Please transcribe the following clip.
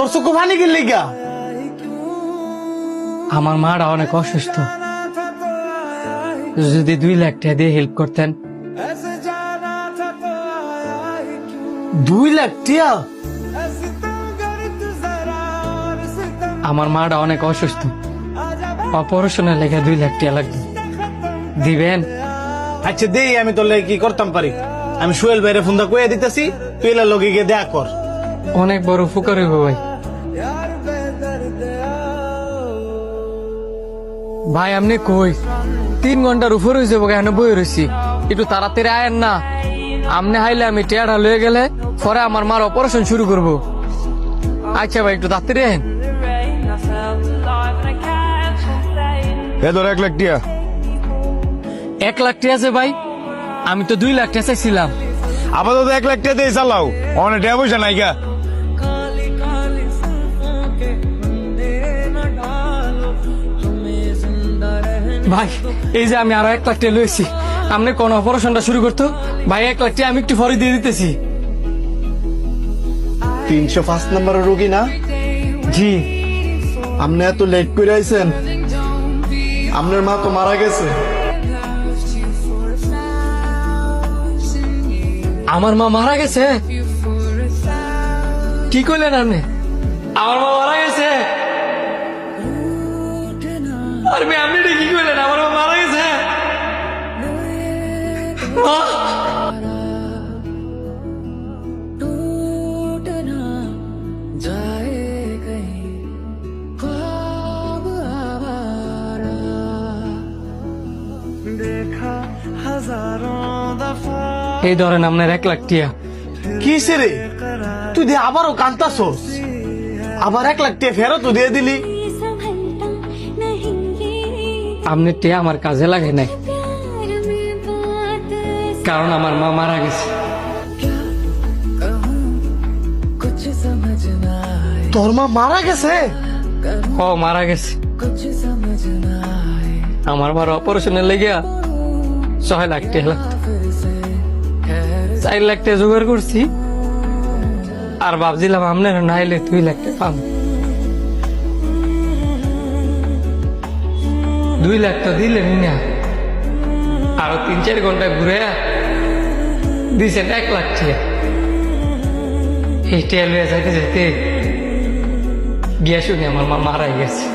তোর চোখ পানি গেলি গা? আমার মারা অনেক অসুস্থ, যদি 2 লাখ টাকা দিয়ে হেল্প করতেন। 2 লাখ টিয়া? আমার মারা অনেক অসুস্থ, অপারেশনের লেগে 2 লাখ টাকা লাগবে, দিবেন? আচ্ছা দেই, আমি তোর লাগে কি করতাম পারি। আমি সোহেল ভাইরে ফোনটা কইয়া দিতেছি, তুই এলার লগে গিয়ে দেখা কর। অনেক বড় উপকার হইব ভাই। ভাই আপনি কই? 3 ঘন্টার উপর হয়েছে এখানে বই রয়েছি, একটু তাড়াতাড়ি আয়েন না। আপনি হাইলে আমি টেয়ারা লয়ে গেলে পরে আমার মার অপারেশন শুরু করব। আচ্ছা ভাই একটু তাড়াতাড়ি আয়েন। এ ধর 1 লাখ টিয়া। 1 লাখ টাকা আছে ভাই? আমি তো 2 লাখ টাকা চাইছিলাম। আপাতত 1 লাখ টিয়া দিয়ে চালাও, অনেক টাকা পয়সা নাই গা। ভাই এই যে আমি আরো 1 লাখ টাকা লয়েছি, আপনি কোন অপারেশনটা শুরু করতো ভাই? 1 লাখ টাকা আমি একটু পরে দিয়ে দিতেছি। 305 নম্বরের রোগী না? জি। আপনি এত লেট করে আইছেন, আপনার মা তো মারা গেছে। আমার মা মারা গেছে? কি কইলেন আপনি? আমার মা মারা গেছে? আর আপনি এটা কি কইলেন? আমার মা মারা গেছে? মা! এই ধরেন আপনার 1 লাখ টিয়া। কিসে রে, তুই দিয়ে আবারও কান্তাছস? আবার 1 লাখ টাকা ফেরত দিয়ে দিলি? আপনি টিয়া আমার কাজে লাগে নাই, কারণ আমার মা মারা গেছে। তোর মা মারা গেছে? ও মারা গেছে। আমার মার অপারেশনের লেগে 6 লাখ টাকা লাগতো, 4 লাখ টাকা জোগাড় করছি, আর ভাবছিলাম আপনার নাইলে 2 লাখ টাকা পাবো। 2 লাখ তো দিলেন না, আরো 3-4 ঘন্টা ঘুরে দিয়েছেন 1 লাখ টাকা। এই টেয়া লইয়া যাইতে যাইতে গিয়া শুনি আমার মা মারা গেছে।